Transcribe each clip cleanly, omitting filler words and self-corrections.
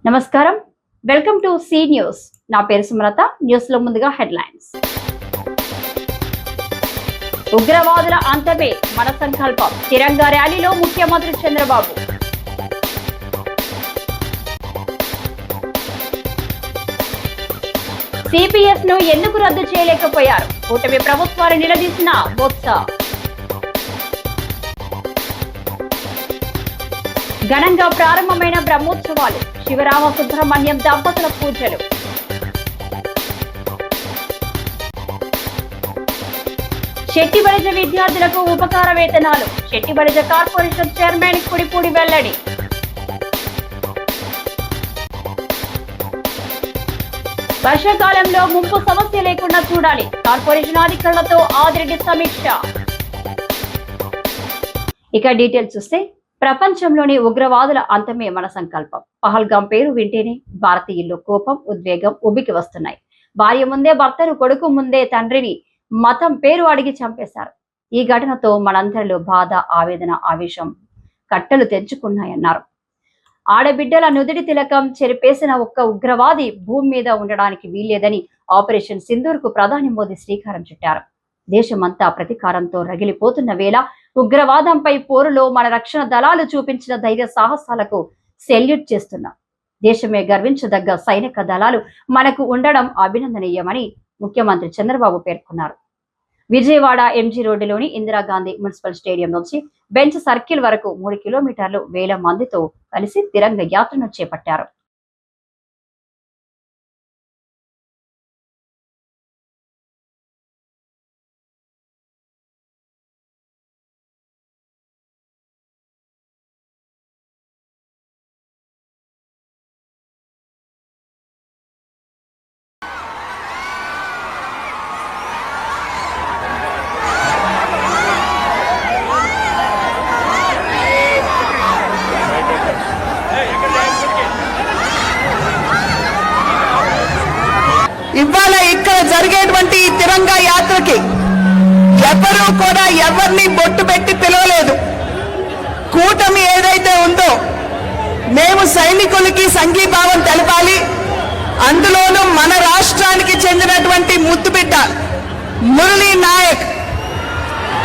నమస్కారం, welcome to C news. నా పేరు సుమలత. న్యూస్ లో ముందుగా హెడ్లైన్స్. ఉగ్రవాదుల అంతమే మన సంకల్పం. తిరంగా ర్యాలీలో ముఖ్యమంత్రి చంద్రబాబు. సిపిఎస్ ను ఎందుకు రద్దు చేయలేకపోయారు? కూటమి ప్రభుత్వాన్ని నిలదీసిన బొత్స. ఘనంగా ప్రారంభమైన బ్రహ్మోత్సవాలు. శివరామ సుబ్రహ్మణ్యం దంపతుల పూజలు. శెట్టి బలిజ విద్యార్థులకు ఉపకార వేతనాలు. శెట్టి బలిజ కార్పొరేషన్ చైర్మన్ కుడిపూడి వెల్లడి. వర్షాకాలంలో ముంపు సమస్య లేకుండా చూడాలి. కార్పొరేషన్ అధికారులతో ఆదిరెడ్డి సమీక్ష. ఇక డీటెయిల్స్ చూస్తే, ప్రపంచంలోని ఉగ్రవాదుల అంతమే మన సంకల్పం. పహల్గాం పేరు వింటేనే భారతీయుల్లో కోపం, ఉద్వేగం ఉబ్బికి వస్తున్నాయి. భార్య ముందే భర్తను, కొడుకు ముందే తండ్రిని మతం పేరు అడిగి చంపేశారు. ఈ ఘటనతో మనందరిలో బాధ, ఆవేదన, ఆవేశం కట్టలు తెంచుకున్నాయన్నారు. ఆడబిడ్డల నుదిడి తిలకం చెరిపేసిన ఒక్క ఉగ్రవాది భూమి మీద ఉండడానికి వీల్లేదని ఆపరేషన్ సింధూర్ కు ప్రధాని మోదీ శ్రీకారం చుట్టారు. దేశమంతా ప్రతీకారంతో రగిలిపోతున్న వేళ ఉగ్రవాదంపై పోరులో మన రక్షణ దళాలు చూపించిన ధైర్య సాహసాలకు సెల్యూట్ చేస్తున్నాం. దేశమే గర్వించదగ్గ సైనిక దళాలు మనకు ఉండడం అభినందనీయమని ముఖ్యమంత్రి చంద్రబాబు పేర్కొన్నారు. విజయవాడ ఎంజీ రోడ్డులోని ఇందిరాగాంధీ మున్సిపల్ స్టేడియం నుంచి బెంచ్ సర్కిల్ వరకు 3 కిలోమీటర్లు వేల మందితో కలిసి తిరంగ యాత్రను చేపట్టారు. ఇవాళ ఇక్కడ జరిగేటువంటి తిరంగా యాత్రకి ఎవరూ కూడా ఎవరిని బొట్టు పెట్టి పిలవలేదు. కూటమి ఏదైతే ఉందో, మేము సైనికులకి సంఘీభావం తెలపాలి. అందులోనూ మన రాష్ట్రానికి చెందినటువంటి ముద్దుబిడ్డ మురళీ నాయక్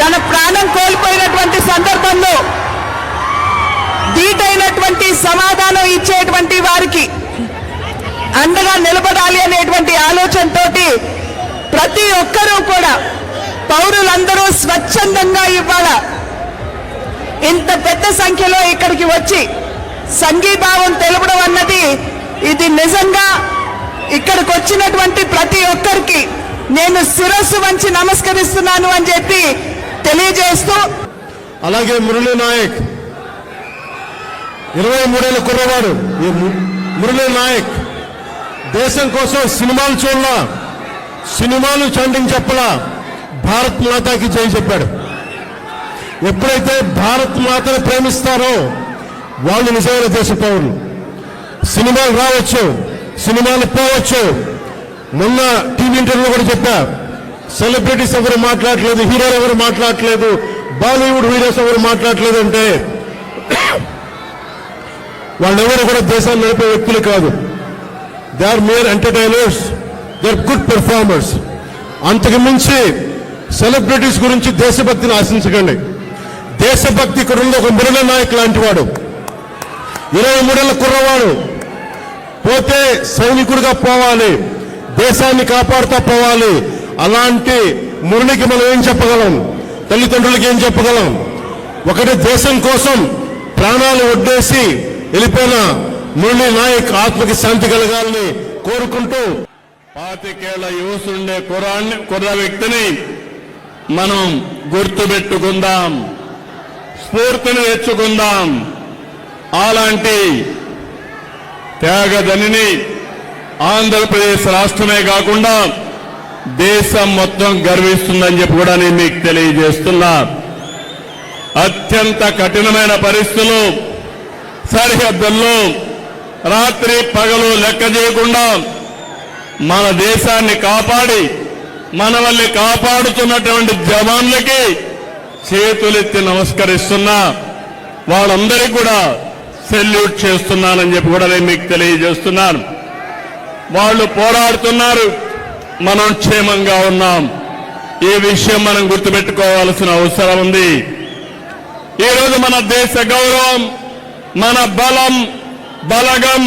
తన ప్రాణం కోల్పోయినటువంటి సందర్భంలో ధీటైనటువంటి సమాధానం ఇచ్చేటువంటి వారికి అండగా నిలబడాలి అనేటువంటి ఆలోచనతోటి ప్రతి ఒక్కరూ కూడా, పౌరులందరూ స్వచ్ఛందంగా ఇవాళ ఇంత పెద్ద సంఖ్యలో ఇక్కడికి వచ్చి సంఘీభావం తెలపడం అన్నది, ఇది నిజంగా ఇక్కడికి వచ్చినటువంటి ప్రతి ఒక్కరికి నేను శిరస్సు వంచి నమస్కరిస్తున్నాను అని చెప్పి తెలియజేస్తూ, అలాగే మురళీ నాయక్ 23 ఏళ్ల కుర్రవాడు. మురళీ నాయక్ దేశం కోసం సినిమాలు చూడలా, సినిమాలు చండింగ్ చెప్పలా, భారత్ మాతాకి జై చెప్పాడు. ఎప్పుడైతే భారత్ మాతను ప్రేమిస్తారో వాళ్ళు నిజమైన దేశ పౌరులు. సినిమాలు రావచ్చు, సినిమాలు పోవచ్చు. మొన్న టీవీ ఇంటర్వ్యూలో కూడా చెప్పా, సెలబ్రిటీస్ ఎవరు మాట్లాడలేదు, హీరోలు ఎవరు మాట్లాడలేదు, బాలీవుడ్ హీరోస్ ఎవరు మాట్లాడలేదు అంటే వాళ్ళెవరు కూడా దేశాన్ని నడిపే వ్యక్తులు కాదు. They are mere entertainers, they are good performers. అంతకు మించి సెలబ్రిటీస్ గురించి దేశభక్తిని ఆశించకండి. దేశభక్తి ఇక్కడ ఉంది. ఒక మురళీ నాయక్ లాంటి వాడు, 23 ఏళ్ల కుర్రవాడు, పోతే సైనికుడిగా పోవాలి, దేశాన్ని కాపాడుతూ పోవాలి. అలాంటి మురళికి మనం ఏం చెప్పగలం? తల్లిదండ్రులకి ఏం చెప్పగలం? ఒకటి దేశం కోసం ప్రాణాలు ఒడ్డేసి వెళ్ళిపోయిన మురళీ నాయక్ ఆత్మకి శాంతి కలగాలని కోరుకుంటూ, 25 ఏళ్ల యువసుండే కుర్ర వ్యక్తిని మనం గుర్తుపెట్టుకుందాం, స్ఫూర్తిని తెచ్చుకుందాం. అలాంటి త్యాగదనిని ఆంధ్రప్రదేశ్ రాష్ట్రమే కాకుండా దేశం మొత్తం గర్విస్తుందని చెప్పి కూడా నేను మీకు తెలియజేస్తున్నా. అత్యంత కఠినమైన పరిస్థితులు, సరిహద్దుల్లో రాత్రి పగలు లెక్క చేయకుండా మన దేశాన్ని కాపాడి మనల్ని కాపాడుతున్నటువంటి జవాన్లకి చేతులెత్తి నమస్కరిస్తున్నా. వాళ్ళందరికీ కూడా సెల్యూట్ చేస్తున్నానని చెప్పి కూడా నేను మీకు తెలియజేస్తున్నాను. వాళ్ళు పోరాడుతున్నారు, మనం క్షేమంగా ఉన్నాం. ఈ విషయం మనం గుర్తుపెట్టుకోవాల్సిన అవసరం ఉంది. ఈరోజు మన దేశ గౌరవం, మన బలం, బలగం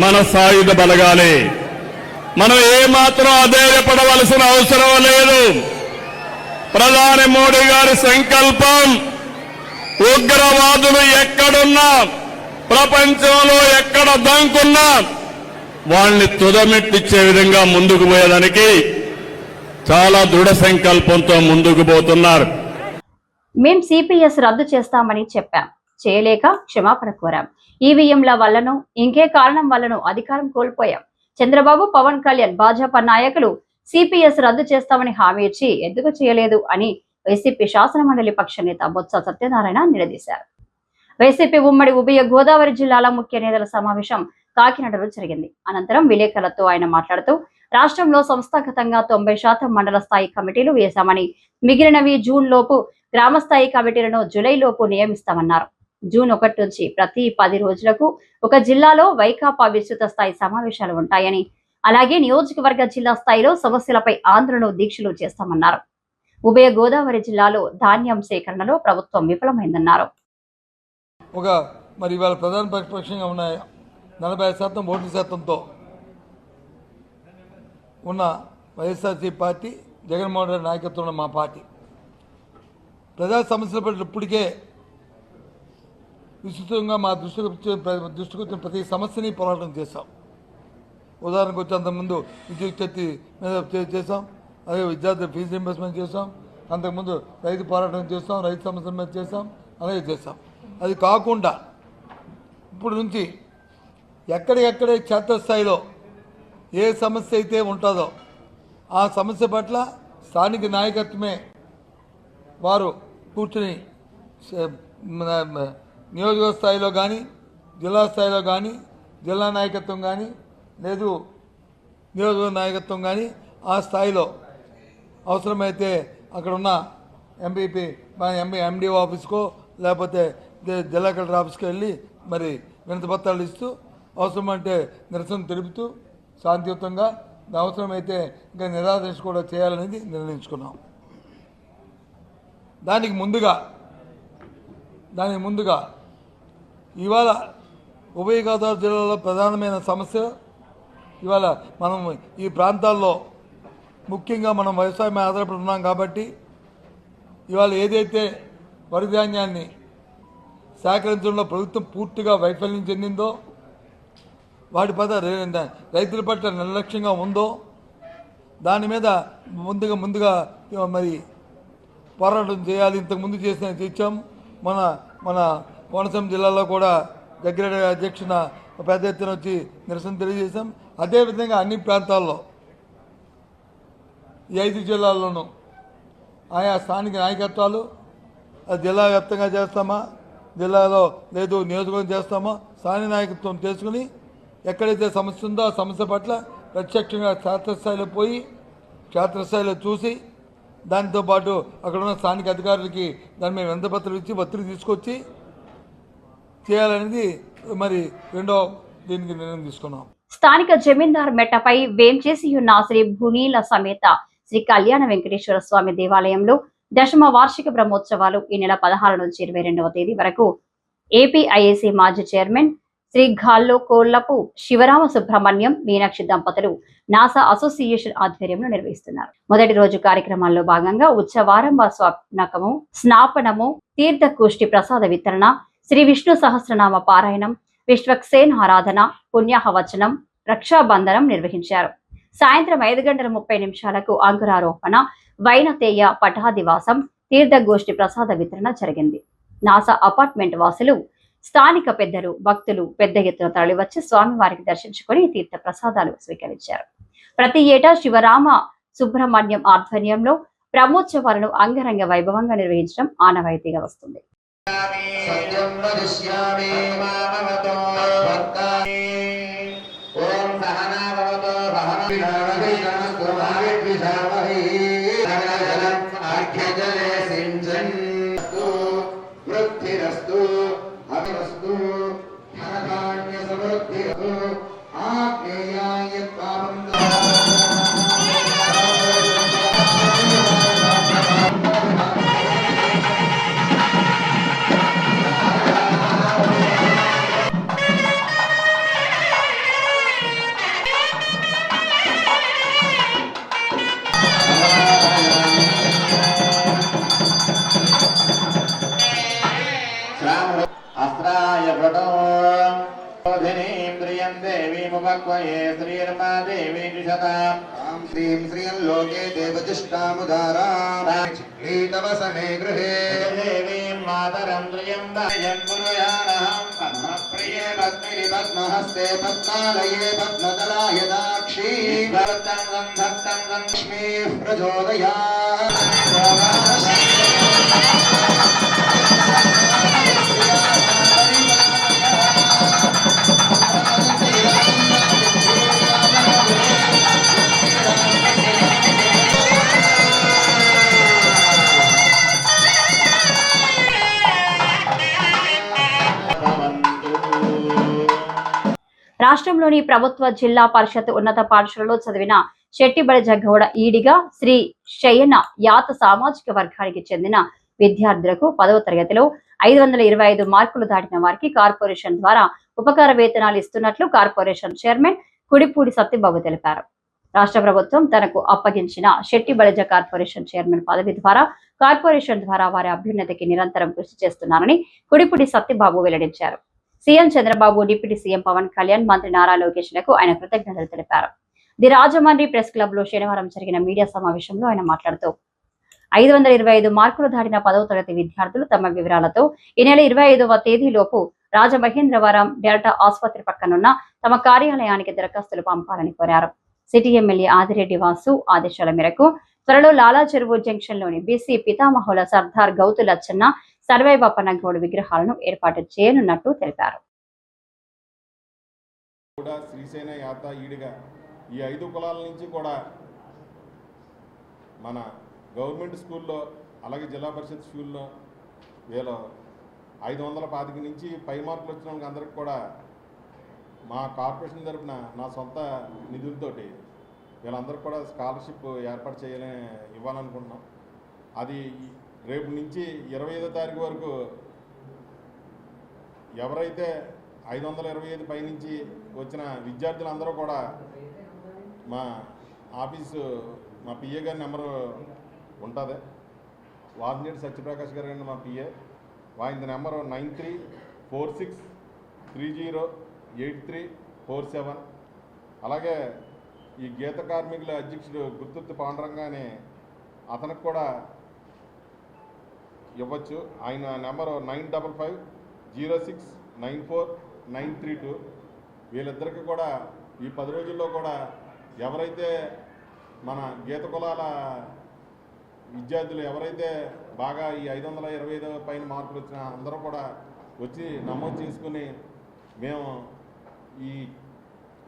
మన సాయుధ బలగాలే. మనం ఏమాత్రం అధైర్యపడవలసిన అవసరం లేదు. ప్రధాని మోడీ గారి సంకల్పం ఉగ్రవాదులు ఎక్కడున్నా, ప్రపంచంలో ఎక్కడ దంకున్నా వాళ్ళని తుదమెట్టిచ్చే విధంగా ముందుకు పోయేదానికి చాలా దృఢ సంకల్పంతో ముందుకు పోతున్నారు. మేం సిపిఎస్ రద్దు చేస్తామని చెప్పాం, చేయలేక క్షమాపణ కోరాం. ఈవీఎంల వల్లనో ఇంకే కారణం వల్లనో అధికారం కోల్పోయాం. చంద్రబాబు, పవన్ కళ్యాణ్, భాజపా నాయకులు సిపిఎస్ రద్దు చేస్తామని హామీ ఇచ్చి ఎందుకు చేయలేదు అని వైసీపీ శాసనమండలి పక్ష నేత బొత్స సత్యనారాయణ నిలదీశారు. వైసీపీ ఉమ్మడి ఉభయ గోదావరి జిల్లాల ముఖ్య నేతల సమావేశం కాకినాడలో జరిగింది. అనంతరం విలేకరులతో ఆయన మాట్లాడుతూ రాష్ట్రంలో సంస్థాగతంగా 90% మండల స్థాయి కమిటీలు వేశామని, మిగిలినవి జూన్ లోపు, గ్రామస్థాయి కమిటీలను జూలై లోపు నియమిస్తామన్నారు. జూన్ 1 నుంచి ప్రతి 10 రోజులకు ఒక జిల్లాలో వైకాపా విస్తృత స్థాయి సమావేశాలు ఉంటాయని, అలాగే నియోజకవర్గ జిల్లా స్థాయిలో సమస్యలపై ఆందోళన దీక్షలు చేస్తామన్నారు. ఉభయ గోదావరి జిల్లాలో ధాన్యం సేకరణలో ప్రభుత్వం విఫలమైందన్నారు. మరి ఇవాళ ప్రధాన ప్రతిపక్షంగా ఉన్న 40% ఓటు శాతంతో ఉన్న వైఎస్ఆర్సీ పార్టీ, జగన్మోహన్ రెడ్డి నాయకత్వంలో మా పార్టీ ప్రజా సమస్యల పట్ల ఇప్పటికే విస్తృతంగా మా దృష్టికి వచ్చిన ప్రతి సమస్యని పోరాటం చేశాం. ఉదాహరణకు వచ్చి అంతకుముందు విద్యుత్ శక్తి మీద చేసాం, అదే విద్యార్థుల ఫీజు రీయింబర్స్మెంట్ చేసాం, అంతకుముందు రైతు పోరాటం చేస్తాం, రైతు సమస్యల మీద చేసాం, అలాగే చేసాం. అది కాకుండా ఇప్పుడు నుంచి ఎక్కడెక్కడే క్షేత్రస్థాయిలో ఏ సమస్య అయితే ఉంటుందో ఆ సమస్య పట్ల స్థానిక నాయకత్వమే వారు కూర్చుని నియోజకవర్గ స్థాయిలో కానీ, జిల్లా స్థాయిలో కానీ, జిల్లా నాయకత్వం కానీ, లేదు నియోజకవర్గ నాయకత్వం కానీ ఆ స్థాయిలో అవసరమైతే అక్కడ ఉన్న ఎండిఓ ఆఫీస్కో లేకపోతే జిల్లా కలెక్టర్ ఆఫీస్కి వెళ్ళి మరి వినతి పత్రాలు ఇస్తూ అవసరమంటే నిరసన తెలుపుతూ శాంతియుతంగా, అవసరమైతే ఇంకా నిరాదీక్ష కూడా చేయాలనేది నిర్ణయించుకున్నాం. దానికి ముందుగా ఇవాళ ఉభయ గోదావరి జిల్లాలో ప్రధానమైన సమస్య, ఇవాళ మనం ఈ ప్రాంతాల్లో ముఖ్యంగా మనం వ్యవసాయం ఆధారపడి ఉన్నాం కాబట్టి ఇవాళ ఏదైతే వరి ధాన్యాన్ని సేకరించడంలో ప్రభుత్వం పూర్తిగా వైఫల్యం చెందిందో, వాటి పట్ల రైతుల పట్ల నిర్లక్ష్యంగా ఉందో, దాని మీద ముందుగా మరి పోరాటం చేయాలి. ఇంతకుముందు చేసాం. మన కోనసీమ జిల్లాలో కూడా జగ్గిరెడ్డి అధ్యక్షున పెద్ద ఎత్తున వచ్చి నిరసన తెలియజేశాం. అదేవిధంగా అన్ని ప్రాంతాల్లో ఈ 5 జిల్లాల్లోనూ ఆయా స్థానిక నాయకత్వాలు జిల్లా వ్యాప్తంగా చేస్తామా, జిల్లాలో లేదు నియోజకవర్గం చేస్తామా, స్థానిక నాయకత్వం చేసుకుని ఎక్కడైతే సమస్య ఉందో ఆ సమస్య పట్ల ప్రత్యక్షంగా క్షేత్రస్థాయిలో పోయి క్షేత్రస్థాయిలో చూసి దాంతోపాటు అక్కడ ఉన్న స్థానిక అధికారులకి దాని మీద వినతిపత్రం ఇచ్చి ఒత్తిడి తీసుకొచ్చి చేయాలనేది మరి దీనికి నిర్ణయం తీసుకున్నాం. స్థానిక జమీందార్ మెట్టపై వేంచేసి ఉన్న శ్రీ భూనీల సమేత శ్రీ కళ్యాణ వెంకటేశ్వర స్వామి దేవాలయంలో 10వ వార్షిక బ్రహ్మోత్సవాలు ఈ నెల 16 నుంచి 22వ తేదీ వరకు ఏపీఐఏసీ మాజీ చైర్మన్ శ్రీ గాల్లో కోళ్లపు శివరామ సుబ్రహ్మణ్యం మీనాక్షి దంపతులు నాసా అసోసియేషన్ ఆధ్వర్యంలో నిర్వహిస్తున్నారు. మొదటి రోజు కార్యక్రమాల్లో భాగంగా ఉత్సవారంభ స్నాపనము, తీర్థకుష్టి ప్రసాద వితరణ, శ్రీ విష్ణు సహస్రనామ పారాయణం, విశ్వక్సేన్ ఆరాధన, పుణ్యాహవచనం, రక్షాబంధనం నిర్వహించారు. సాయంత్రం 5:30 అంకురారోపణ, వైనతేయ పటాదివాసం, తీర్థగోష్ఠి ప్రసాద వితరణ జరిగింది. నాసా అపార్ట్మెంట్ వాసులు, స్థానిక పెద్దలు, భక్తులు పెద్ద ఎత్తున తరలివచ్చి స్వామివారికి దర్శించుకుని తీర్థ ప్రసాదాలు స్వీకరించారు. ప్రతి ఏటా శివరామ సుబ్రహ్మణ్యం ఆధ్వర్యంలో బ్రహ్మోత్సవాలను అంగరంగ వైభవంగా నిర్వహించడం ఆనవాయితీగా వస్తుంది. వృద్ధిరస్తు అభిరస్తు अस्त्राय भटो धिनीन्द्रियं देवीमुपक्वये श्रीर्मा देवी जुषताम् आं श्रीं श्रियं लोके देवतिष्ठामुदाराम् लीतवसने गृहे देवीं मातरं द्रियं दायं पुनयानहं पद्मप्रिये पद्मिनि पद्महस्ते पद्मालये पद्मदलाय दाक्षी भरतं गन्धत्तं लक्ष्मीः प्रचोदयात् రాష్ట్రంలోని ప్రభుత్వ జిల్లా పరిషత్ ఉన్నత పాఠశాలలో చదివిన శెట్టిబడిజ గౌడ ఈడిగా శ్రీ శయన యాత సామాజిక వర్గానికి చెందిన విద్యార్థులకు 10వ తరగతిలో 525 మార్కులు దాటిన వారికి కార్పొరేషన్ ద్వారా ఉపకార వేతనాలు ఇస్తున్నట్లు కార్పొరేషన్ చైర్మన్ కుడిపూడి సత్యబాబు తెలిపారు. రాష్ట్ర ప్రభుత్వం తనకు అప్పగించిన శెట్టిబడిజ కార్పొరేషన్ చైర్మన్ పదవి ద్వారా కార్పొరేషన్ ద్వారా వారి అభ్యున్నతికి నిరంతరం కృషి చేస్తున్నారని కుడిపూడి సత్యబాబు వెల్లడించారు. CM Chandrababu, deputy CM Pawan Kalyan, మంత్రి నారా లోకేష్ లకు ఆయన కృతజ్ఞతలు తెలిపారు. ది రాజమండ్రి ప్రెస్ క్లబ్ లో శనివారం జరిగిన మీడియా సమావేశంలో ఆయన మాట్లాడుతూ 525 మార్కులు దాటిన 10వ తరగతి విద్యార్థులు తమ వివరాలతో ఈ నెల 25వ తేదీలోపు రాజమహేంద్రవరం డెల్టా ఆసుపత్రి పక్కనున్న తమ కార్యాలయానికి దరఖాస్తులు పంపాలని కోరారు. సిటీ ఎమ్మెల్యే ఆదిరెడ్డి వాసు ఆదేశాల మేరకు త్వరలో లాలా చెరువు జంక్షన్ లోని బీసీ పితామహుల సర్దార్ గౌతు లచ్చన్న, సర్వై బప్పన్న గౌడ్ విగ్రహాలను ఏర్పాటు చేయనున్నట్టు తెలిపారు. శ్రీసేన యాత ఈడిగా ఈ 5 కులాల నుంచి కూడా మన గవర్నమెంట్ స్కూల్లో అలాగే జిల్లా పరిషత్ స్కూల్లో వీళ్ళు 525 నుంచి పై మార్కులు వచ్చిన వాళ్ళకి అందరికి కూడా మా కార్పొరేషన్ తరఫున నా సొంత నిధులతోటి వీళ్ళందరికీ కూడా స్కాలర్షిప్ ఏర్పాటు ఇవ్వాలనుకుంటున్నాం. అది రేపు నుంచి 25వ తారీఖు వరకు ఎవరైతే 525 పై నుంచి వచ్చిన విద్యార్థులందరూ కూడా మా ఆఫీసు మా పిఏ గారి నెంబరు ఉంటుంది. వాదినేటి సత్యప్రకాష్ గారు అండి మా పిఏ. ఆయన నెంబరు 9346308347. అలాగే ఈ గీత కార్మికుల అధ్యక్షుడు గుర్తుర్తి పాండురంగ అని అతనికి కూడా ఇవ్వచ్చు. ఆయన నెంబరు 9550694932. వీళ్ళిద్దరికీ కూడా ఈ 10 రోజుల్లో కూడా ఎవరైతే మన గీత కులాల విద్యార్థులు ఎవరైతే బాగా ఈ 525 పైన మార్కులు వచ్చినా అందరూ కూడా వచ్చి నమోదు చేసుకుని మేము ఈ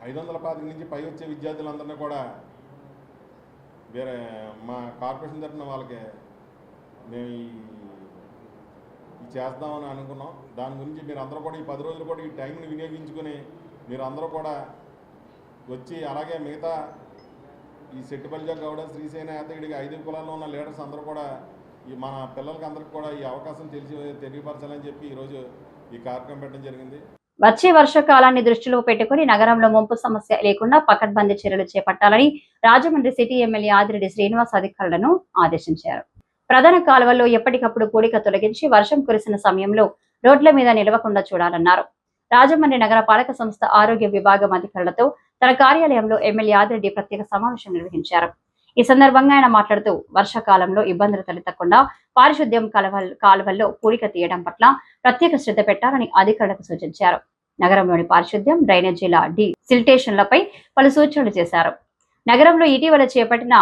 525 నుంచి పై వచ్చే విద్యార్థులందరినీ కూడా వేరే మా కార్పొరేషన్ తరఫున వాళ్ళకి మేము ఈ చేద్దామని అనుకున్నాం. దాని గురించి మీరు అందరూ కూడా ఈ 10 రోజులు కూడా ఈ టైంని వినియోగించుకొని మీరు అందరూ కూడా వచ్చి అలాగే మిగతా ఈ శెట్టిబడిజ గౌడ, శ్రీసేన యాతగిడికి 5 కులాల్లో ఉన్న లీడర్స్ అందరూ కూడా ఈ మన పిల్లలకి అందరికి కూడా ఈ అవకాశం తెలియపరచాలని చెప్పి ఈరోజు ఈ కార్యక్రమం పెట్టడం జరిగింది. వచ్చే వర్షాకాలాన్ని దృష్టిలో పెట్టుకుని నగరంలో ముంపు సమస్య లేకుండా పకడ్బందీ చర్యలు చేపట్టాలని రాజమండ్రి సిటీ ఎమ్మెల్యే ఆదిరెడ్డి శ్రీనివాస్ అధికారులను ఆదేశించారు. ప్రధాన కాలువల్లో ఎప్పటికప్పుడు పూడిక తొలగించి వర్షం కురిసిన సమయంలో రోడ్ల మీద నిలవకుండా చూడాలన్నారు. రాజమండ్రి నగర పాలక సంస్థ ఆరోగ్య విభాగం అధికారులతో తన కార్యాలయంలో ఎమ్మెల్యే ఆదిరెడ్డి ప్రత్యేక సమావేశం నిర్వహించారు. ఈ సందర్భంగా ఆయన మాట్లాడుతూ వర్షాకాలంలో ఇబ్బందులు తలెత్తకుండా పారిశుద్ధ్యం కాలువల్లో పూడిక తీయడం పట్ల ప్రత్యేక శ్రద్ధ పెట్టాలని అధికారులకు సూచించారు. నగరంలోని పారిశుద్ధ్యం, డ్రైనేజీల సిల్టేషన్లపై పలు సూచనలు చేశారు. నగరంలో ఇటీవల చేపట్టిన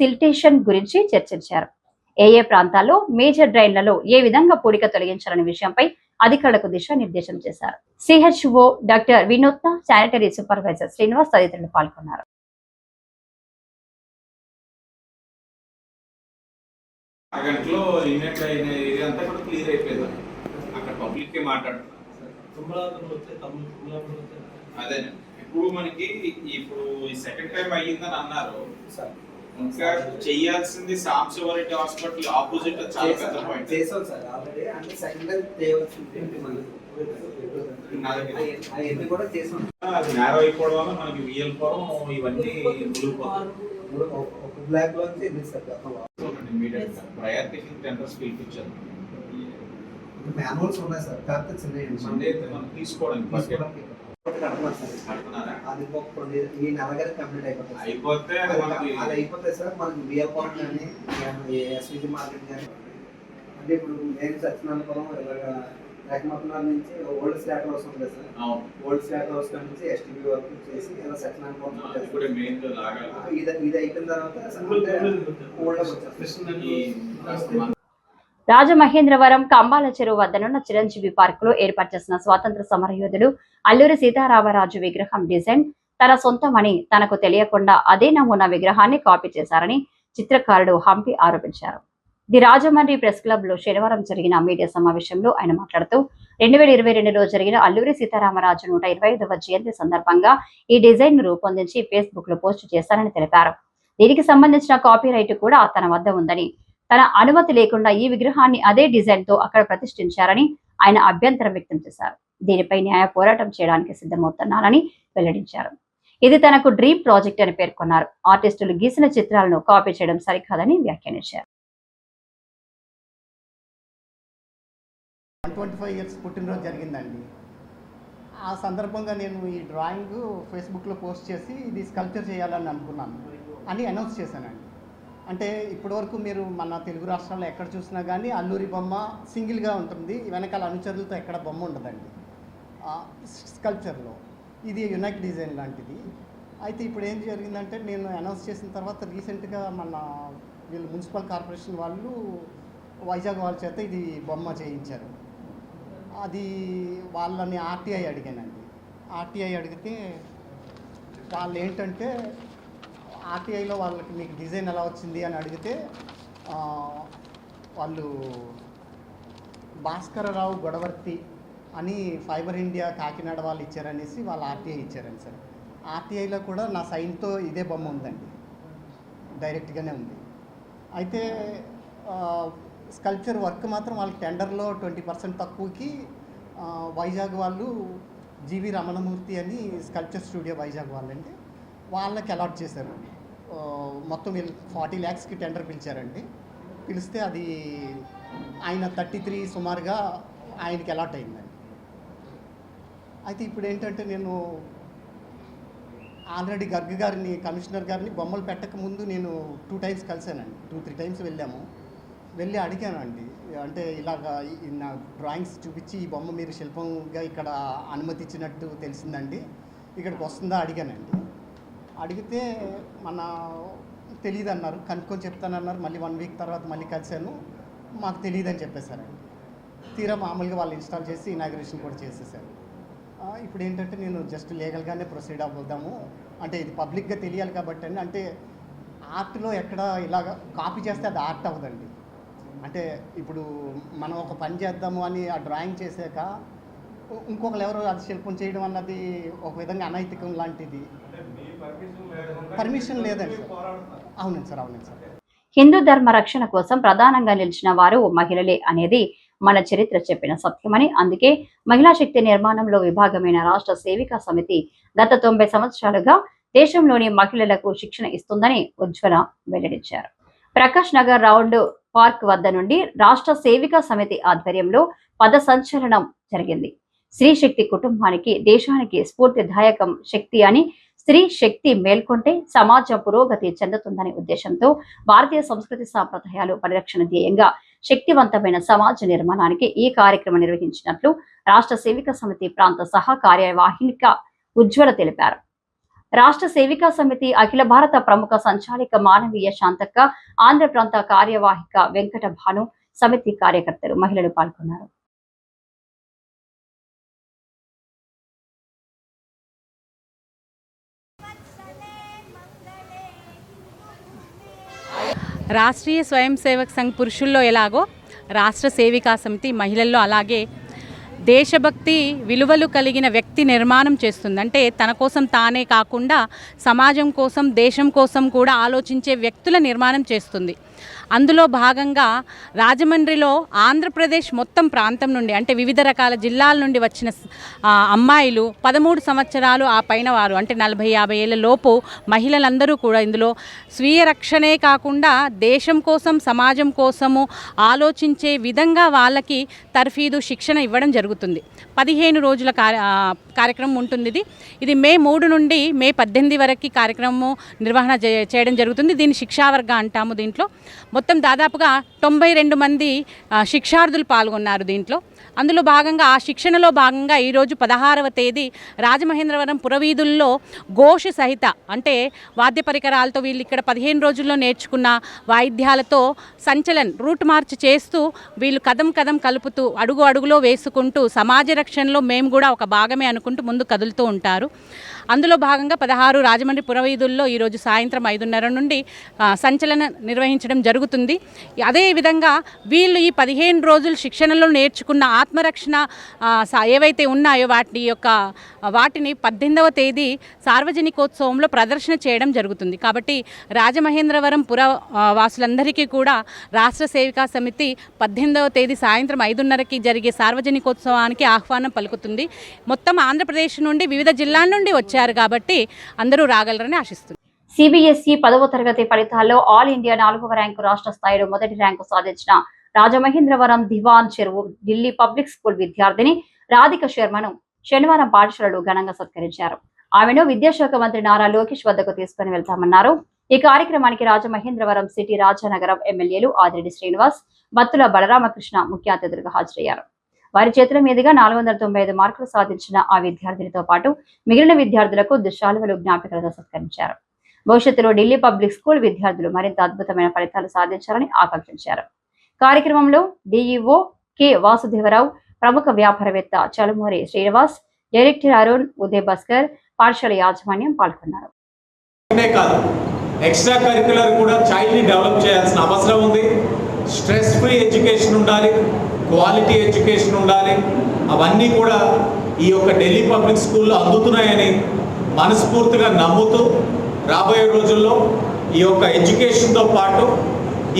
సిల్టేషన్ గురించి చర్చించారు. ఏ ప్రాంతాల్లో మేజర్ డ్రైన్లలో ఏ విధంగా పూడిక తొలగించాలనే విషయంపై అధికారులకు దిశానిర్దేశం చేశారు. సిహెచ్ఓ డాక్టర్ వినూత్న, శానిటరీ సూపర్వైజర్ శ్రీనివాస్ తదితరులు పాల్గొన్నారు. గంటలో ఇన్వెంట్ అయిన ఏరియా అంతా కూడా క్లియర్ అయిపోయింది. అక్కడ పబ్లిక్కే మాట్లాడుతున్నాం. అదే ఇప్పుడు మనకి ఇప్పుడు ఈ సెకండ్ టైం అయ్యిందని అన్నారు ఇంకా చెయ్యాల్సింది సాంబశివరెడ్డి హాస్పిటల్ ఆపోజిట్ చాలా పెద్ద పాయింట్ చేసాం సార్ ఆల్రెడీ అంటే సెకండ్ టైం చేయవలసింది అవన్నీ కూడా చేసాం. అది నేరో అయిపోవడం వల్ల మనకి వియల్పురం ఇవన్నీ మునిగిపోతాయి. ఒక బ్లాక్ లోంచి ఇది సార్ ఇమీడియట్ గా ప్రయారిటేషన్ టెండర్స్ పిలిపించారు. మాన్యువల్స్ ఉన్నాయి సార్ కాకపోతే చిన్న మనం తీసుకోవడానికి అది ఇంకొక ఈ నెలగానే కంప్లీట్ అయిపోతుంది. అయిపోతే అది అయిపోతే సార్ మనకి బిఆర్ పాయింట్ కానీ ఎస్విజి మార్కెట్ కానీ అంటే ఇప్పుడు నేను సత్యనారాయణపురం ఇలాగా రేఖమతున్నారు నుంచి ఓల్డ్ స్లాట్ హౌస్ ఉంటుంది సార్. ఓల్డ్ స్లాట్ హౌస్ నుంచి ఎస్టీబీ వరకు చేసి ఇలా సత్యనారాయణపురం ఇది అయిపోయిన తర్వాత ఓల్డ్ వచ్చేస్తుంది. రాజమహేంద్రవరం కంబాల చెరువు వద్దనున్న చిరంజీవి పార్క్ లో ఏర్పాటు చేసిన స్వాతంత్ర సమరయోధుడు అల్లూరి సీతారామరాజు విగ్రహం డిజైన్ తన సొంతమని తనకు తెలియకుండా అదే నమూనా విగ్రహాన్ని కాపీ చేశారని చిత్రకారుడు హంపి ఆరోపించారు. ది రాజమండ్రి ప్రెస్ క్లబ్ లో శనివారం జరిగిన మీడియా సమావేశంలో ఆయన మాట్లాడుతూ 2022లో జరిగిన అల్లూరి సీతారామరాజు 125వ జయంతి సందర్భంగా ఈ డిజైన్ ను రూపొందించి ఫేస్బుక్ లో పోస్టు చేశారని తెలిపారు. దీనికి సంబంధించిన కాపీరైట్ కూడా తన వద్ద ఉందని, తన అనుమతి లేకుండా ఈ విగ్రహాన్ని అదే డిజైన్ తో అక్కడ ప్రతిష్ఠించారని ఆయన అభ్యంతరం వ్యక్తం చేశారు. దీనిపై న్యాయ పోరాటం చేయడానికి సిద్ధమవుతున్నానని వెల్లడించారు. ఇది తనకు డ్రీమ్ ప్రాజెక్ట్ అని పేర్కొన్నారు. ఆర్టిస్టులు గీసిన చిత్రాలను కాపీ చేయడం సరికాదని వ్యాఖ్యానించారు. 125 ఇయర్స్ పుట్టినరోజు జరిగిందండి. ఆ సందర్భంగా నేను ఈ డ్రాయింగ్ ఫేస్బుక్లో పోస్ట్ చేసి ఇది స్కల్ప్చర్ చేయాలని అనుకున్నాను అని అనౌన్స్ చేశానండి. అంటే ఇప్పటివరకు మీరు మన తెలుగు రాష్ట్రాల్లో ఎక్కడ చూసినా కానీ అల్లూరి బొమ్మ సింగిల్గా ఉంటుంది, వెనకాల అనుచరులతో ఎక్కడ బొమ్మ ఉండదండి స్కల్ప్చర్లో. ఇది యునైక్ డిజైన్ లాంటిది. అయితే ఇప్పుడు ఏం జరిగిందంటే నేను అనౌన్స్ చేసిన తర్వాత రీసెంట్గా మన వీళ్ళు మున్సిపల్ కార్పొరేషన్ వాళ్ళు వైజాగ్ వాళ్ళ చేత ఇది బొమ్మ చేయించారు. అది వాళ్ళని ఆర్టీఐ అడిగానండి. ఆర్టీఐ అడిగితే వాళ్ళు ఏంటంటే ఆర్టీఐలో వాళ్ళకి మీకు డిజైన్ ఎలా వచ్చింది అని అడిగితే వాళ్ళు భాస్కరరావు గొడవర్తి అని ఫైబర్ ఇండియా కాకినాడ వాళ్ళు ఇచ్చారనేసి వాళ్ళు ఆర్టీఐ ఇచ్చారండి సార్. ఆర్టీఐలో కూడా నా సైన్తో ఇదే బొమ్మ ఉందండి, డైరెక్ట్గానే ఉంది. అయితే స్కల్ప్చర్ వర్క్ మాత్రం వాళ్ళకి టెండర్లో 20% తక్కువకి వైజాగ్ వాళ్ళు జీవి రమణమూర్తి అని స్కల్ప్చర్ స్టూడియో వైజాగ్ వాళ్ళండి వాళ్ళకి అలాట్ చేశారు. మొత్తం వీళ్ళు 40 lakhsకి టెండర్ పిలిచారండి. పిలిస్తే అది ఆయన 33 సుమారుగా ఆయనకి అలాట్ అయిందండి. అయితే ఇప్పుడు ఏంటంటే నేను ఆల్రెడీ గర్గ్ గారిని కమిషనర్ గారిని బొమ్మలు పెట్టక ముందు నేను 2 times కలిశానండి. 2-3 times వెళ్ళి అడిగానండి. అంటే ఇలాగా నా డ్రాయింగ్స్ చూపించి ఈ బొమ్మ మీరు శిల్పంగా ఇక్కడ అనుమతి ఇచ్చినట్టు తెలిసిందండి, ఇక్కడికి వస్తుందా అడిగానండి. అడిగితే మన తెలియదు అన్నారు, కనుక్కొని చెప్తానన్నారు. మళ్ళీ 1 week తర్వాత మళ్ళీ కలిశాను, మాకు తెలియదని చెప్పేశారండి. తీరా మామూలుగా వాళ్ళు ఇన్స్టాల్ చేసి ఇనాగ్రేషన్ కూడా చేసేసారు. ఇప్పుడు ఏంటంటే నేను జస్ట్ లీగల్గానే ప్రొసీడ్ అవ్వదాము, అంటే ఇది పబ్లిక్గా తెలియాలి కాబట్టి అండి. అంటే ఆర్ట్లో ఎక్కడ ఇలాగ కాపీ చేస్తే అది ఆర్ట్ అవ్వదండి. అంటే ఇప్పుడు మనం ఒక పని చేద్దాము అని ఆ డ్రాయింగ్ చేశాక ఇంకొకరు ఎవరో అది శిల్పం చేయడం అన్నది ఒక విధంగా అనైతికం లాంటిది. పర్మిషన్ లేదండి సార్. అవునండి సార్. హిందూ ధర్మ రక్షణ కోసం ప్రధానంగా నిలిచిన వారు మహిళలే అనేది మన చరిత్ర చెప్పిన సత్యమని, అందుకే మహిళా శక్తి నిర్మాణంలో విభాగమైన రాష్ట్ర సేవికా సమితి గత 90 సంవత్సరాలుగా దేశంలోని మహిళలకు శిక్షణ ఇస్తుందని ఉజ్వల వెల్లడించారు. ప్రకాష్ నగర్ రౌండ్ పార్క్ వద్ద నుండి రాష్ట్ర సేవికా సమితి ఆధ్వర్యంలో పద సంచలనం జరిగింది. స్త్రీ శక్తి కుటుంబానికి దేశానికి స్ఫూర్తిదాయకం శక్తి అని, స్త్రీ శక్తి మేల్కొంటే సమాజం పురోగతి చెందుతుందనే ఉద్దేశంతో భారతీయ సంస్కృతి సాంప్రదాయాలు పరిరక్షణ ధ్యేయంగా శక్తివంతమైన సమాజ నిర్మాణానికి ఈ కార్యక్రమం నిర్వహించినట్లు రాష్ట్ర సేవికా సమితి ప్రాంత సహా కార్యవాహిక ఉజ్వల తెలిపారు. రాష్ట్ర సేవికా సమితి అఖిల భారత ప్రముఖ సంచాలిక మానవీయ శాంతక్క, ఆంధ్ర ప్రాంత కార్యవాహిక వెంకట భాను, సమితి కార్యకర్తలు, మహిళలు పాల్గొన్నారు. రాష్ట్రీయ స్వయం సేవక్ సంఘ్ పురుషుల్లో ఎలాగో రాష్ట్ర సేవికా సమితి మహిళల్లో అలాగే దేశభక్తి విలువలు కలిగిన వ్యక్తి నిర్మాణం చేస్తుంది. అంటే తన కోసం తానే కాకుండా సమాజం కోసం, దేశం కోసం కూడా ఆలోచించే వ్యక్తుల నిర్మాణం చేస్తుంది. అందులో భాగంగా రాజమండ్రిలో ఆంధ్రప్రదేశ్ మొత్తం ప్రాంతం నుండి, అంటే వివిధ రకాల జిల్లాల నుండి వచ్చిన అమ్మాయిలు 13 సంవత్సరాలు ఆ పైన వారు, అంటే 40-50 ఏళ్ళ లోపు మహిళలందరూ కూడా ఇందులో స్వీయ రక్షణే కాకుండా దేశం కోసం, సమాజం కోసము ఆలోచించే విధంగా వాళ్ళకి తర్ఫీదు, శిక్షణ ఇవ్వడం జరుగుతుంది. 15 రోజుల కార్యక్రమం ఉంటుంది. ఇది మే 3 నుండి మే 18 వరకు కార్యక్రమం నిర్వహణ చేయడం జరుగుతుంది. దీన్ని శిక్షావర్గ అంటాము. దీంట్లో మొత్తం దాదాపుగా 92 మంది శిక్షార్థులు పాల్గొన్నారు దీంట్లో. అందులో భాగంగా ఆ శిక్షణలో భాగంగా ఈరోజు 16వ తేదీ రాజమహేంద్రవరం పురవీధుల్లో ఘోష సహిత, అంటే వాద్య పరికరాలతో వీళ్ళు ఇక్కడ 15 రోజుల్లో నేర్చుకున్న వాయిద్యాలతో సంచలన్ రూట్ మార్చ్ చేస్తూ వీళ్ళు కదం కదం కలుపుతూ అడుగు అడుగులో వేసుకుంటూ సమాజ రక్షణలో మేము కూడా ఒక భాగమే అనుకుంటూ ముందు కదులుతూ ఉంటారు. అందులో భాగంగా 16 రాజమండ్రి పురవీధుల్లో ఈరోజు సాయంత్రం 5:30 నుండి సంచలన నిర్వహించడం జరుగుతుంది. అదేవిధంగా వీళ్ళు ఈ 15 రోజులు శిక్షణలో నేర్చుకున్న ఆత్మరక్షణ ఏవైతే ఉన్నాయో వాటిని 18వ తేదీ సార్వజనికోత్సవంలో ప్రదర్శన చేయడం జరుగుతుంది. కాబట్టి రాజమహేంద్రవరం పుర వాసులందరికీ కూడా రాష్ట్ర సేవికా సమితి 18వ తేదీ సాయంత్రం 5:30కి జరిగే సార్వజనికోత్సవానికి ఆహ్వానం పలుకుతుంది. మొత్తం ఆంధ్రప్రదేశ్ నుండి వివిధ జిల్లాల నుండి వచ్చారు కాబట్టి అందరూ రాగలరని ఆశిస్తున్నారు. సిబిఎస్ఈ 10వ తరగతి ఫలితాల్లో ఆల్ ఇండియా 4వ ర్యాంకు రాష్ట్ర స్థాయిలో మొదటి ర్యాంకు సాధించిన రాజమహేంద్రవరం దివాన్ చెరువు ఢిల్లీ పబ్లిక్ స్కూల్ విద్యార్థిని రాధిక శర్మను శనివారం పాఠశాలలో ఘనంగా సత్కరించారు. ఆమెను విద్యాశాఖ మంత్రి నారా లోకేష్ వద్దకు తీసుకుని వెళ్తామన్నారు. ఈ కార్యక్రమానికి రాజమహేంద్రవరం సిటీ రాజానగరం ఎమ్మెల్యేలు ఆదిరెడ్డి శ్రీనివాస్, బత్తుల బలరామకృష్ణ ముఖ్య అతిథులుగా హాజరయ్యారు. వారి చేతుల మీదుగా 495 మార్కులు సాధించిన ఆ విద్యార్థినితో పాటు మిగిలిన విద్యార్థులకు దుశ్శాలువలు, జ్ఞాపికలతో సత్కరించారు. భవిష్యత్తులో ఢిల్లీ పబ్లిక్ స్కూల్ విద్యార్థులు మరింత అద్భుతమైన ఫలితాలు సాధించాలని ఆకాంక్షించారు. కార్యక్రమంలో డిఈఓ కె వాసుదేవరావు, ప్రముఖ వ్యాపారవేత్త చలుమూరి శ్రీనివాస్, డైరెక్టర్ అరుణ్, ఉదయ్ భాస్కర్, పాఠశాల యాజమాన్యం పాల్గొన్నారు. ఎక్స్ట్రా కరిక్యులర్ కూడా చైల్డ్ని డెవలప్ చేయాల్సిన అవసరం ఉంది. స్ట్రెస్ ఫ్రీ ఎడ్యుకేషన్ ఉండాలి, క్వాలిటీ ఎడ్యుకేషన్ ఉండాలి. అవన్నీ కూడా ఈ యొక్క ఢిల్లీ పబ్లిక్ స్కూల్లో అందుతున్నాయని మనస్ఫూర్తిగా నమ్ముతూ రాబోయే రోజుల్లో ఈ యొక్క ఎడ్యుకేషన్తో పాటు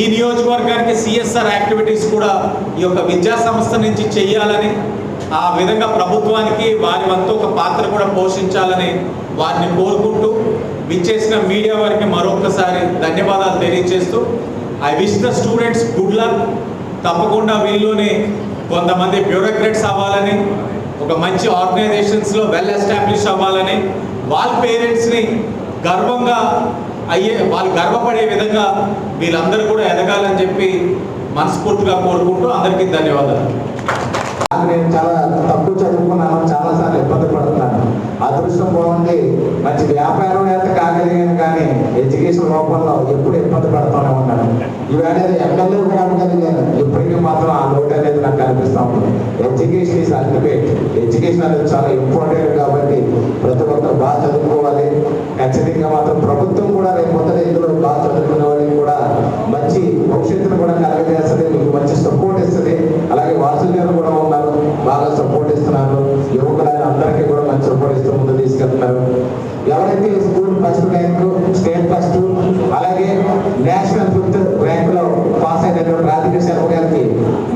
ఈ నియోజకవర్గానికి సిఎస్ఆర్ యాక్టివిటీస్ కూడా ఈ యొక్క విద్యా సంస్థ నుంచి చేయాలని, ఆ విధంగా ప్రభుత్వానికి వారి వంతు ఒక పాత్ర కూడా పోషించాలని వారిని కోరుకుంటూ విచ్చేసిన మీడియా వారికి మరొకసారి ధన్యవాదాలు తెలియజేస్తూ I wish the students good luck. తప్పకుండా వీళ్ళని కొంతమంది బ్యూరోక్రాట్స్ అవ్వాలని, ఒక మంచి ఆర్గనైజేషన్స్లో వెల్ ఎస్టాబ్లిష్ అవ్వాలని, వాళ్ళ పేరెంట్స్ని వాళ్ళు గర్వపడే విధంగా వీళ్ళందరూ కూడా ఎదగాలని చెప్పి మనస్ఫూర్తిగా కోరుకుంటూ అందరికీ ధన్యవాదాలు. నేను చాలా తక్కువ చదువుకున్నాను, చాలాసార్లు ఇబ్బంది పడుతున్నాను. అదృష్టం బాగుంది, మంచి వ్యాపారవేత్త కాగలిగాను, కానీ ఎడ్యుకేషన్ రూపంలో ఎప్పుడు ఇబ్బంది పడుతూనే ఉన్నాను. ఈవేళ ఎమ్మెల్యే కాగలిగాను, ఇప్పటికీ మాత్రం ఆ లోటు అనేది నాకు కనిపిస్తూ ఉంటుంది. Education is ultimate. ఎడ్యుకేషన్ అనేది చాలా ఇంపార్టెంట్ కాబట్టి ప్రతి ఒక్కరు బాగా చదువుకోవాలి. ఖచ్చితంగా మాత్రం ప్రభుత్వం కూడా రేపు మొదటి ఇందులో బాగా చదువుకునే వాళ్ళకి కూడా మంచి భవిష్యత్తును కూడా కలగజేస్తుంది, మీకు మంచి సపోర్ట్ ఇస్తుంది. అలాగే వాసులు గారు కూడా ఉన్నారు, బాగా సపోర్ట్ ఇస్తున్నారు. యువకులైన అందరికీ కూడా మంచి సపోర్ట్ ఇస్తూ ముందు తీసుకెళ్తున్నారు. ఎవరైతే school first rank, state first, అలాగే నేషనల్ 5th ర్యాంకులో పాస్ అయినటువంటి రాధిక శర్మ గారికి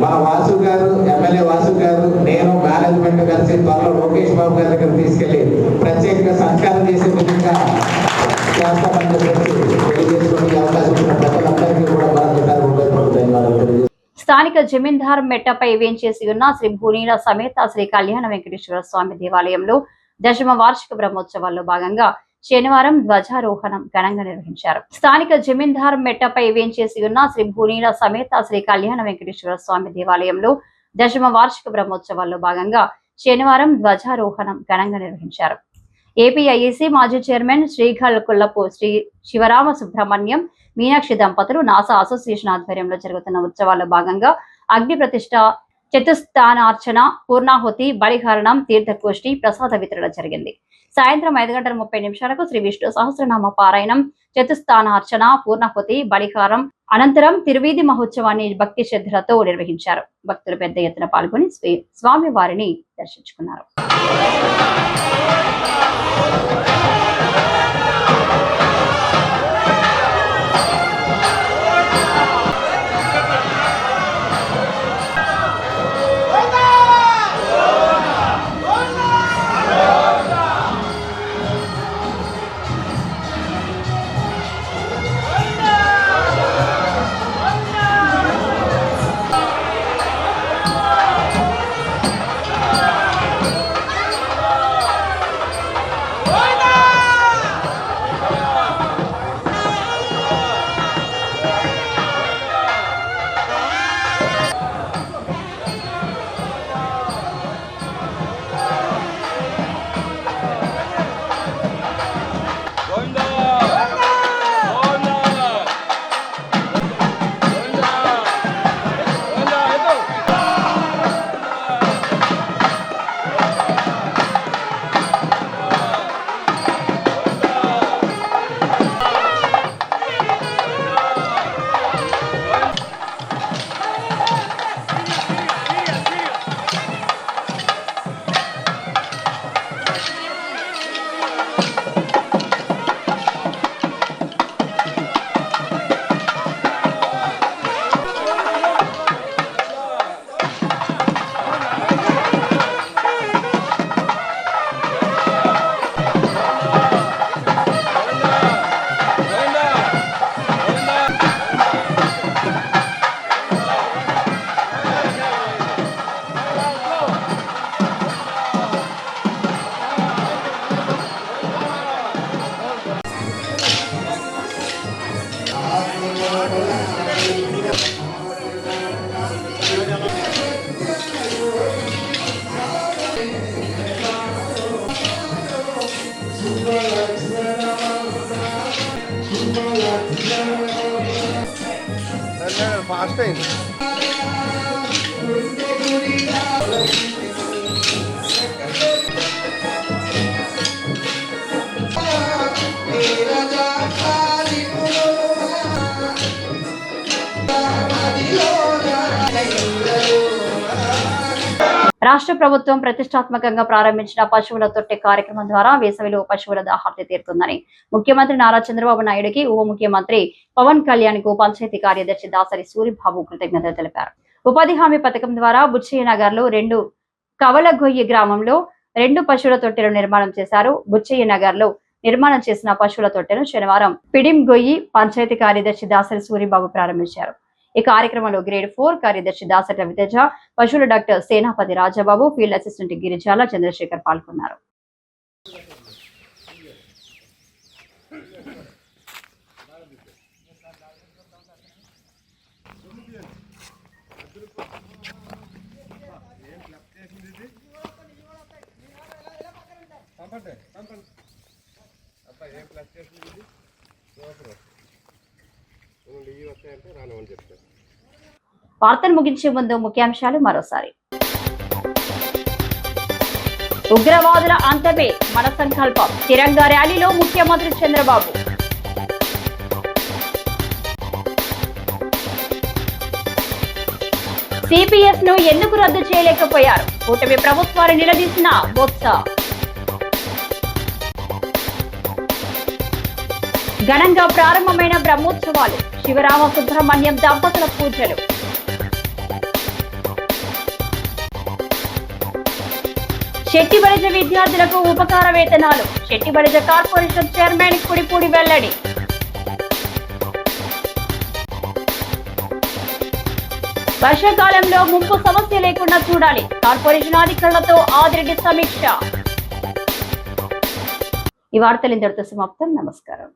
మన వాసు గారు, ఎమ్మెల్యే వాసు గారు, నేను మేనేజ్మెంట్ కలిసి త్వరలో లోకేష్ బాబు గారి దగ్గర తీసుకెళ్లి ప్రత్యేకంగా సత్కారం చేసే విధంగా చేస్తామని చెప్పేసి తెలియజేసుకునే అవకాశం ఉన్న ప్రజలందరికీ కూడా మరొకసారి ధన్యవాదాలు తెలియజేస్తాను. స్థానిక జమీందార్ మెట్టపై వేంచేసి ఉన్న శ్రీ భూనీల సమేత శ్రీ కళ్యాణ వెంకటేశ్వర స్వామి దేవాలయంలో 10వ వార్షిక బ్రహ్మోత్సవాల్లో భాగంగా శనివారం ధ్వజారోహణం ఘనంగా నిర్వహించారు. స్థానిక జమీందార్ మెట్టపై వేంచేసి ఉన్న శ్రీ భూనీల సమేత శ్రీ కళ్యాణ వెంకటేశ్వర స్వామి దేవాలయంలో 10వ వార్షిక బ్రహ్మోత్సవాల్లో భాగంగా శనివారం ధ్వజారోహణం ఘనంగా నిర్వహించారు. ఏపీఐఏసీ మాజీ చైర్మన్ శ్రీఘల్ కొల్లపు శ్రీ శివరామ సుబ్రహ్మణ్యం, మీనాక్షి దంపతులు నాసా అసోసియేషన్ ఆధ్వర్యంలో జరుగుతున్న ఉత్సవాల్లో భాగంగా అగ్ని ప్రతిష్ట చతుస్థానార్చన, పూర్ణాహుతి, బలిహరణం, తీర్థగోష్ఠి, ప్రసాద వితరణ జరిగింది. సాయంత్రం 5:30 శ్రీ విష్ణు సహస్రనామ పారాయణం, చతుస్థానార్చన, పూర్ణాహుతి, బలిహారం అనంతరం తిరువీధి మహోత్సవాన్ని భక్తి శ్రద్ధలతో నిర్వహించారు. భక్తులు పెద్ద ఎత్తున పాల్గొని స్వామి వారిని దర్శించుకున్నారు. రాష్ట్ర ప్రభుత్వం ప్రతిష్టాత్మకంగా ప్రారంభించిన పశువుల తొట్టె కార్యక్రమం ద్వారా వేసవిలో పశువుల దాహార్తి తీరుతుందని ముఖ్యమంత్రి నారా చంద్రబాబు నాయుడుకి ఉప ముఖ్యమంత్రి పవన్ కళ్యాణ్ కు పంచాయతీ కార్యదర్శి దాసరి సూరిబాబు కృతజ్ఞతలు తెలిపారు. ఉపాధి హామీ పథకం ద్వారా బుచ్చయ్య నగర్ లో 2 కవలగొయ్యి గ్రామంలో 2 పశువుల తొట్టెలు నిర్మాణం చేశారు. బుచ్చయ్య నగర్ లో నిర్మాణం చేసిన పశువుల తొట్టెను శనివారం పిడిం గొయ్యి పంచాయతీ కార్యదర్శి దాసరి సూరిబాబు ప్రారంభించారు. ఈ కార్యక్రమంలో గ్రేడ్ 4 కార్యదర్శి దాసరి రవితేజ, పశువుల doctor Senapati Rajababu, field assistant Girijala Chandrasekhar పాల్గొన్నారు. వార్తలు ముగించే ముందు ముఖ్యాంశాలు మరోసారి. ఉగ్రవాదుల అంతమే మన సంకల్పం, తిరంగా ర్యాలీలో ముఖ్యమంత్రి చంద్రబాబు. సిపిఎస్ ను ఎందుకు రద్దు చేయలేకపోయారు, కూటమి ప్రభుత్వాన్ని నిలదీసిన బొత్స. ఘనంగా ప్రారంభమైన బ్రహ్మోత్సవాలు, శివరామ సుబ్రహ్మణ్యం దంపతుల పూజలు. శెట్టిబలిజ విద్యార్థులకు ఉపకార వేతనాలు, శెట్టిబలిజ కార్పొరేషన్ చైర్మన్ కుడిపూడి వెల్లడి. వర్షాకాలంలో ముంపు సమస్య లేకుండా చూడాలి, కార్పొరేషన్ అధికారులతో ఆదిరెడ్డి సమీక్ష. ఈ వార్తలు ఇంతటితో సమాప్తం. నమస్కారం.